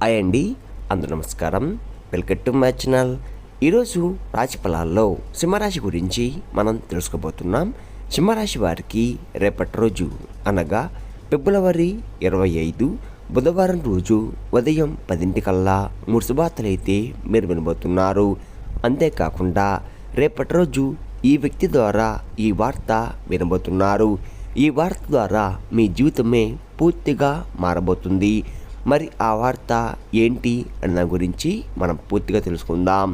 Hi అండి, అందరూ నమస్కారం. Welcome to my channel. ఈరోజు రాశి ఫలాల్లో సింహరాశి గురించి మనం తెలుసుకోబోతున్నాం. సింహరాశి వారికి రేపటి రోజు అనగా ఫిబ్రవరి 25 బుధవారం రోజు ఉదయం 10 కల్లా 3 శుభార్తలైతే మీరు వినబోతున్నారు. అంతేకాకుండా రేపటి రోజు ఈ వ్యక్తి ద్వారా ఈ వార్త వినబోతున్నారు. ఈ వార్త ద్వారా మీ జీవితమే పూర్తిగా మారబోతుంది. మరి ఆ వార్త ఏంటి అన్న దాని గురించి మనం పూర్తిగా తెలుసుకుందాం.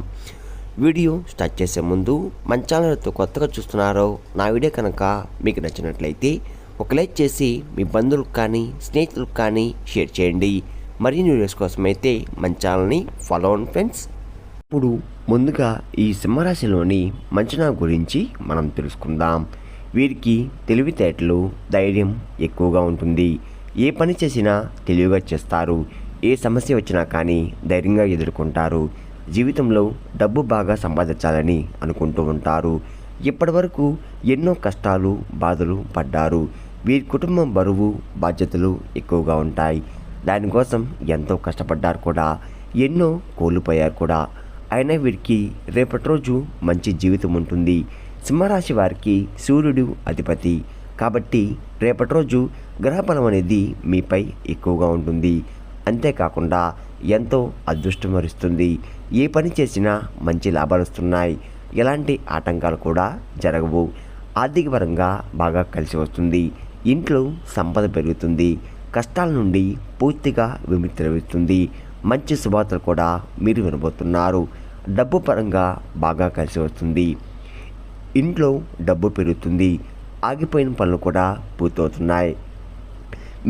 వీడియో స్టార్ట్ చేసే ముందు మన ఛానల్తో కొత్తగా చూస్తున్నారో నా వీడియో కనుక మీకు నచ్చినట్లయితే ఒక లైక్ చేసి మీ బంధువులకు కానీ స్నేహితులకు కానీ షేర్ చేయండి. మరిన్ని వీడియోస్ కోసం అయితే మన ఛానల్ని ఫాలో అవ్వండి ఫ్రెండ్స్. ఇప్పుడు ముందుగా ఈ సింహరాశిలోని మంచనా గురించి మనం తెలుసుకుందాం. వీరికి తెలివితేటలు, ధైర్యం ఎక్కువగా ఉంటుంది. ఏ పని చేసినా తెలివిగా చేస్తారు. ఏ సమస్య వచ్చినా కానీ ధైర్యంగా ఎదుర్కొంటారు. జీవితంలో డబ్బు బాగా సంపాదించాలని అనుకుంటూ ఉంటారు. ఇప్పటివరకు ఎన్నో కష్టాలు, బాధలు పడ్డారు. వీరి కుటుంబం బరువు, బాధ్యతలు ఎక్కువగా ఉంటాయి. దానికోసం ఎంతో కష్టపడ్డారు కూడా, ఎన్నో కోల్పోయారు కూడా. అయినా వీరికి రేపటి రోజు మంచి జీవితం ఉంటుంది. సింహరాశి వారికి సూర్యుడు అధిపతి కాబట్టి రేపటి రోజు గ్రహబలం అనేది మీపై ఎక్కువగా ఉంటుంది. అంతేకాకుండా ఎంతో అదృష్టం వరిస్తుంది. ఏ పని చేసినా మంచి లాభాలు వస్తున్నాయి. ఎలాంటి ఆటంకాలు కూడా జరగవు. ఆర్థికపరంగా బాగా కలిసి వస్తుంది. ఇంట్లో సంపద పెరుగుతుంది. కష్టాల నుండి పూర్తిగా విముక్తి లభిస్తుంది. మంచి శుభార్తలు కూడా మీరు వినబోతున్నారు. డబ్బు పరంగా బాగా కలిసి వస్తుంది. ఇంట్లో డబ్బు పెరుగుతుంది. ఆగిపోయిన పనులు కూడా పూర్తవుతున్నాయి.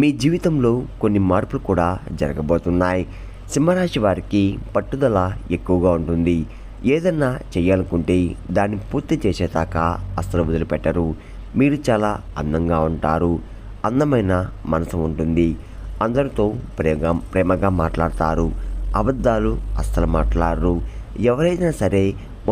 మీ జీవితంలో కొన్ని మార్పులు కూడా జరగబోతున్నాయి. సింహరాశి వారికి పట్టుదల ఎక్కువగా ఉంటుంది. ఏదన్నా చేయాలనుకుంటే దాన్ని పూర్తి చేసేదాకా అస్సలు వదిలిపెట్టరు. మీరు చాలా అందంగా ఉంటారు. అందమైన మనసు ఉంటుంది. అందరితో ప్రేమగా మాట్లాడతారు. అబద్ధాలు అస్సలు మాట్లాడరు. ఎవరైనా సరే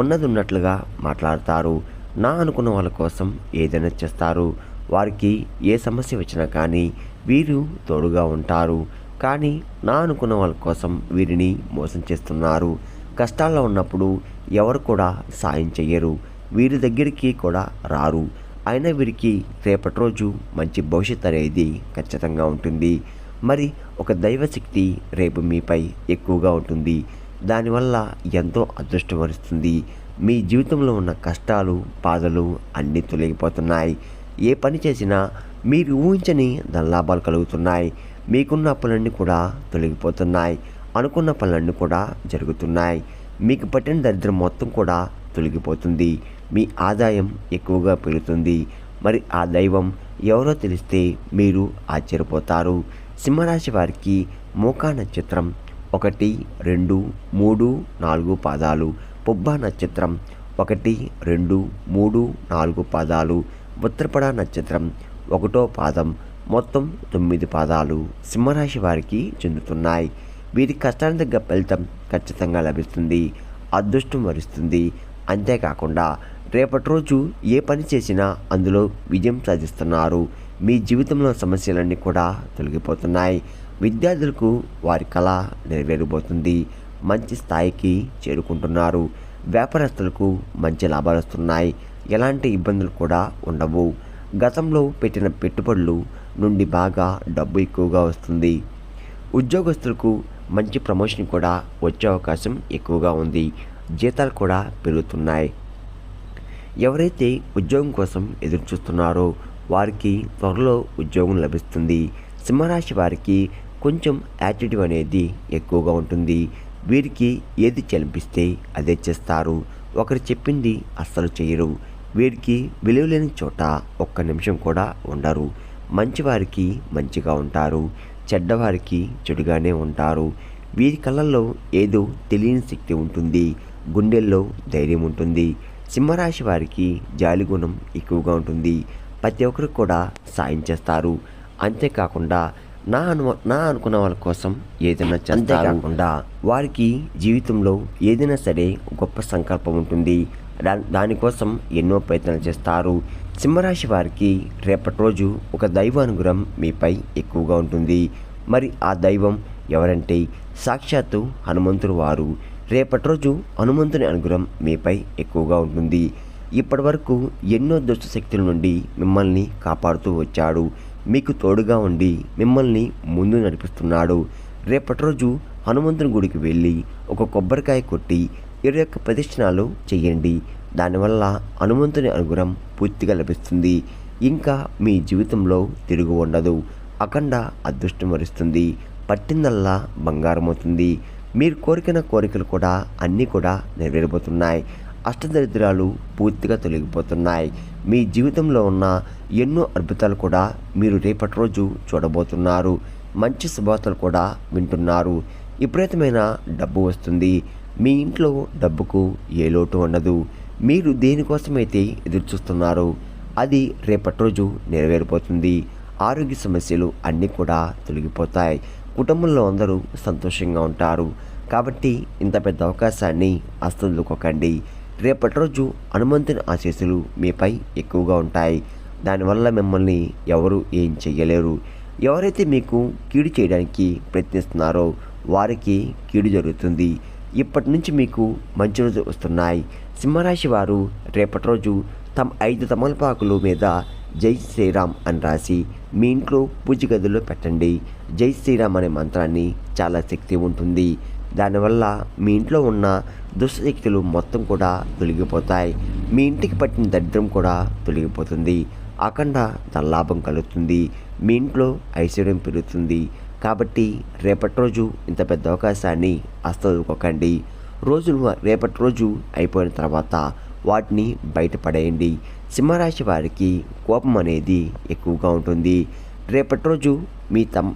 ఉన్నది ఉన్నట్లుగా మాట్లాడతారు. నా అనుకున్న వాళ్ళ కోసం ఏదైనా చేస్తారు. వారికి ఏ సమస్య వచ్చినా కానీ వీరు తోడుగా ఉంటారు. కానీ నా అనుకున్న వాళ్ళ కోసం వీరిని మోసం చేస్తున్నారు. కష్టాల్లో ఉన్నప్పుడు ఎవరు కూడా సాయం చెయ్యరు. వీరి దగ్గరికి కూడా రారు. అయినా వీరికి రేపటి రోజు మంచి భవిష్యత్తు అనేది ఖచ్చితంగా ఉంటుంది. మరి ఒక దైవశక్తి రేపు మీపై ఎక్కువగా ఉంటుంది. దానివల్ల ఎంతో అదృష్టం వరిస్తుంది. మీ జీవితంలో ఉన్న కష్టాలు, బాధలు అన్నీ తొలగిపోతున్నాయి. ఏ పని చేసినా మీరు ఊహించని ధనలాభాలు కలుగుతున్నాయి. మీకున్న అప్పులన్నీ కూడా తొలగిపోతున్నాయి. అనుకున్న పనులన్నీ కూడా జరుగుతున్నాయి. మీకు పట్టిన దరిద్రం మొత్తం కూడా తొలగిపోతుంది. మీ ఆదాయం ఎక్కువగా పెరుగుతుంది. మరి ఆ దైవం ఎవరో తెలిస్తే మీరు ఆశ్చర్యపోతారు. సింహరాశి వారికి మూకా నక్షత్రం 1, 2, 3, 4 పాదాలు, పుబ్బ నక్షత్రం 1, 2, 3, 4 పాదాలు, ఉత్తరపడ నక్షత్రం 1వ పాదం, మొత్తం 9 పాదాలు సింహరాశి వారికి చెందుతున్నాయి. వీరి కష్టానికి తగ్గ ఫలితం ఖచ్చితంగా లభిస్తుంది. అదృష్టం వరిస్తుంది. అంతేకాకుండా రేపటి రోజు ఏ పని చేసినా అందులో విజయం సాధిస్తున్నారు. మీ జీవితంలో సమస్యలన్నీ కూడా తొలగిపోతున్నాయి. విద్యార్థులకు వారి కళ నెరవేరబోతుంది. మంచి స్థాయికి చేరుకుంటున్నారు. వ్యాపారస్తులకు మంచి లాభాలు వస్తున్నాయి. ఎలాంటి ఇబ్బందులు కూడా ఉండవు. గతంలో పెట్టిన పెట్టుబడులు నుండి బాగా డబ్బు ఎక్కువగా వస్తుంది. ఉద్యోగస్తులకు మంచి ప్రమోషన్ కూడా వచ్చే అవకాశం ఎక్కువగా ఉంది. జీతాలు కూడా పెరుగుతున్నాయి. ఎవరైతే ఉద్యోగం కోసం ఎదురు చూస్తున్నారో వారికి త్వరలో ఉద్యోగం లభిస్తుంది. సింహరాశి వారికి కొంచెం యాటిట్యూడ్ అనేది ఎక్కువగా ఉంటుంది. వీరికి ఏది చలిపిస్తే అదే చేస్తారు. ఒకరు చెప్పింది అస్సలు చేయరు. వీరికి విలువలేని చోట ఒక్క నిమిషం కూడా ఉండరు. మంచివారికి మంచిగా ఉంటారు. చెడ్డవారికి చెడుగానే ఉంటారు. వీరి కళ్ళల్లో ఏదో తెలియని శక్తి ఉంటుంది. గుండెల్లో ధైర్యం ఉంటుంది. సింహరాశి వారికి జాలి గుణం ఎక్కువగా ఉంటుంది. ప్రతి ఒక్కరికి కూడా సాయం చేస్తారు. అంతేకాకుండా నా అనుకున్న వాళ్ళ కోసం ఏదైనా చేస్తారు. అంతేకాకుండా వారికి జీవితంలో ఏదైనా సరే గొప్ప సంకల్పం ఉంటుంది. దానికోసం ఎన్నో ప్రయత్నాలు చేస్తారు. సింహరాశి వారికి రేపటి రోజు ఒక దైవ అనుగ్రహం మీపై ఎక్కువగా ఉంటుంది. మరి ఆ దైవం ఎవరంటే సాక్షాత్తు హనుమంతుడు వారు. రేపటి రోజు హనుమంతుని అనుగ్రహం మీపై ఎక్కువగా ఉంటుంది. ఇప్పటి వరకు ఎన్నో దుష్ట శక్తుల నుండి మిమ్మల్ని కాపాడుతూ వచ్చాడు. మీకు తోడుగా ఉండి మిమ్మల్ని ముందు నడిపిస్తున్నాడు. రేపటి రోజు హనుమంతుని గుడికి వెళ్ళి ఒక కొబ్బరికాయ కొట్టి 21 ప్రదక్షిణాలు చెయ్యండి. దానివల్ల హనుమంతుని అనుగ్రహం పూర్తిగా లభిస్తుంది. ఇంకా మీ జీవితంలో తిరుగు ఉండదు. అఖండ అదృష్టం వరిస్తుంది. పట్టిందల్లా బంగారం అవుతుంది. మీరు కోరికన కోరికలు కూడా అన్నీ కూడా నెరవేరబోతున్నాయి. అష్టదరిద్రాలు పూర్తిగా తొలగిపోతున్నాయి. మీ జీవితంలో ఉన్న ఎన్నో అద్భుతాలు కూడా మీరు రేపటి రోజు చూడబోతున్నారు. మంచి శుభవార్తలు కూడా వింటున్నారు. విపరీతమైన డబ్బు వస్తుంది. మీ ఇంట్లో డబ్బుకు ఏ లోటు ఉండదు. మీరు దేనికోసమైతే ఎదురు చూస్తున్నారో అది రేపటి రోజు నెరవేరిపోతుంది. ఆరోగ్య సమస్యలు అన్నీ కూడా తొలగిపోతాయి. కుటుంబంలో అందరూ సంతోషంగా ఉంటారు. కాబట్టి ఇంత పెద్ద అవకాశాన్ని అస్సలుకోకండి. రేపటి రోజు హనుమంతుని ఆశీస్సులు మీపై ఎక్కువగా ఉంటాయి. దానివల్ల మిమ్మల్ని ఎవరు ఏం చెయ్యలేరు. ఎవరైతే మీకు కీడు చేయడానికి ప్రయత్నిస్తున్నారో వారికి కీడు జరుగుతుంది. ఇప్పటి నుంచి మీకు మంచి రోజు వస్తున్నాయి. సింహరాశి వారు రేపటి రోజు తమ 5 తమలపాకుల మీద జై శ్రీరామ్ అని రాసి మీ ఇంట్లో పూజ గదిలో పెట్టండి. జై శ్రీరామ్ అనే మంత్రాన్ని చాలా శక్తి ఉంటుంది. దానివల్ల మీ ఇంట్లో ఉన్న దుష్టశక్తులు మొత్తం కూడా తొలగిపోతాయి. మీ ఇంటికి పట్టిన దరిద్రం కూడా తొలగిపోతుంది. అఖండ ధనలాభం కలుగుతుంది. మీ ఇంట్లో ఐశ్వర్యం పెరుగుతుంది. కాబట్టి రేపటి రోజు ఇంత పెద్ద అవకాశాన్ని అస్సలుకోకండి. రోజులు రేపటి రోజు అయిపోయిన తర్వాత వాటిని బయటపడేయండి. సింహరాశి వారికి కోపం అనేది ఎక్కువగా ఉంటుంది. రేపటి రోజు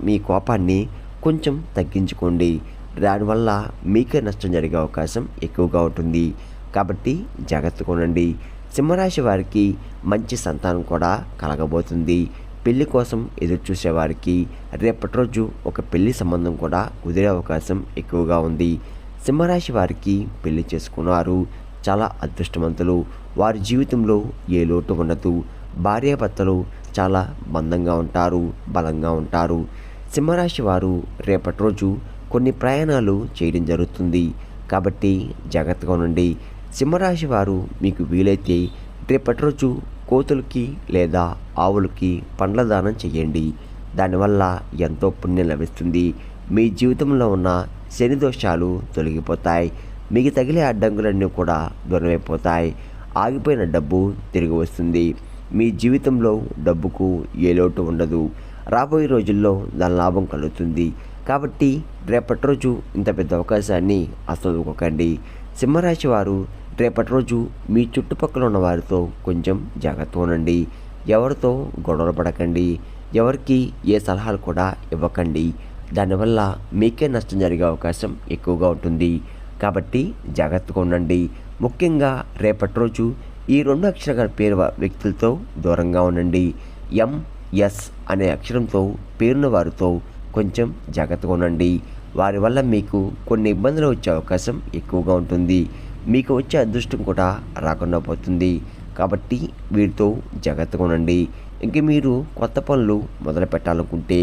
మీ కోపాన్ని కొంచెం తగ్గించుకోండి. దానివల్ల మీకే నష్టం జరిగే అవకాశం ఎక్కువగా ఉంటుంది. కాబట్టి జాగ్రత్తగా ఉండండి. సింహరాశి వారికి మంచి సంతానం కూడా కలగబోతుంది. పెళ్లి కోసం ఎదురు చూసేవారికి రేపటి రోజు ఒక పెళ్లి సంబంధం కూడా కుదిరే అవకాశం ఎక్కువగా ఉంది. సింహరాశి వారికి పెళ్లి చేసుకున్నారు చాలా అదృష్టవంతులు. వారి జీవితంలో ఏ లోటు ఉండదు. భార్యాభర్తలు చాలా బంధంగా ఉంటారు, బలంగా ఉంటారు. సింహరాశి వారు రేపటి రోజు కొన్ని ప్రయాణాలు చేయడం జరుగుతుంది. కాబట్టి జాగ్రత్తగా ఉండండి. సింహరాశి వారు మీకు వీలైతే రేపటి రోజు కోతులకి లేదా ఆవులకి పండ్ల దానం చేయండి. దానివల్ల ఎంతో పుణ్యం లభిస్తుంది. మీ జీవితంలో ఉన్న శని దోషాలు తొలగిపోతాయి. మీకు తగిలే అడ్డంకులన్నీ కూడా దూరమైపోతాయి. ఆగిపోయిన డబ్బు తిరిగి వస్తుంది. మీ జీవితంలో డబ్బుకు ఏ లోటు ఉండదు. రాబోయే రోజుల్లో దాని లాభం కలుగుతుంది. కాబట్టి రేపటి రోజు ఇంత పెద్ద అవకాశాన్ని అస్సలుకోకండి. సింహరాశి వారు రేపటి రోజు మీ చుట్టుపక్కల ఉన్న వారితో కొంచెం జాగ్రత్తగా ఉండండి. ఎవరితో గొడవలు పడకండి. ఎవరికి ఏ సలహాలు కూడా ఇవ్వకండి. దానివల్ల మీకే నష్టం జరిగే అవకాశం ఎక్కువగా ఉంటుంది. కాబట్టి జాగ్రత్తగా ఉండండి. ముఖ్యంగా రేపటి రోజు ఈ 2 అక్షరాల పేరు వ్యక్తులతో దూరంగా ఉండండి. ఎంఎస్ అనే అక్షరంతో పేరున్న వారితో కొంచెం జాగ్రత్తగా ఉండండి. వారి వల్ల మీకు కొన్ని ఇబ్బందులు వచ్చే అవకాశం ఎక్కువగా ఉంటుంది. మీకు వచ్చే అదృష్టం కూడా రాకుండా పోతుంది. కాబట్టి వీరితో జాగ్రత్తగా ఉండండి. ఇంక మీరు కొత్త పనులు మొదలు పెట్టాలనుకుంటే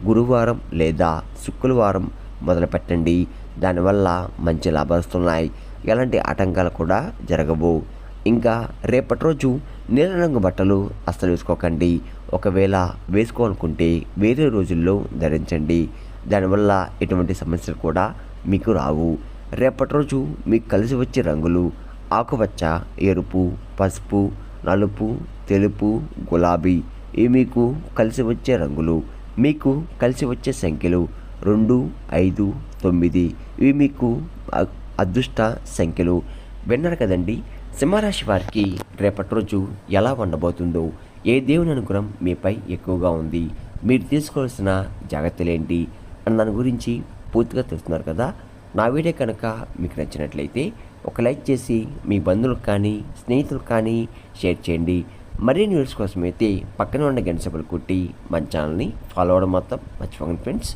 గురువారం లేదా శుక్రవారం మొదలు పెట్టండి. దానివల్ల మంచి లాభాలు వస్తున్నాయి. ఎలాంటి ఆటంకాలు కూడా జరగవు. ఇంకా రేపటి రోజు నీల రంగు బట్టలు అస్సలు వేసుకోకండి. ఒకవేళ వేసుకోవాలనుకుంటే వేరే రోజుల్లో ధరించండి. దానివల్ల ఎటువంటి సమస్యలు కూడా మీకు రావు. రేపటి రోజు మీకు కలిసి వచ్చే రంగులు ఆకుపచ్చ, ఎరుపు, పసుపు, నలుపు, తెలుపు, గులాబీ. ఇవి మీకు కలిసి వచ్చే రంగులు. మీకు కలిసి వచ్చే సంఖ్యలు 2, 5, 9. ఇవి మీకు అదృష్ట సంఖ్యలు. విన్నారు కదండి, సింహరాశి వారికి రేపటి రోజు ఎలా ఉండబోతుందో, ఏ దేవుని అనుగ్రహం మీపై ఎక్కువగా ఉంది, మీరు తీసుకోవాల్సిన జాగ్రత్తలు ఏంటి అన్న దాని గురించి పూర్తిగా తెలుస్తున్నారు కదా. నా వీడియో కనుక మీకు నచ్చినట్లయితే ఒక లైక్ చేసి మీ బంధువులకు కానీ స్నేహితులకు కానీ షేర్ చేయండి. మరిన్ని న్యూస్ కోసం అయితే పక్కన ఉన్న గంట సింబల్ కొట్టి మన ఛానల్ని ఫాలో అవ్వడం మాత్రం మర్చిపోకండి ఫ్రెండ్స్.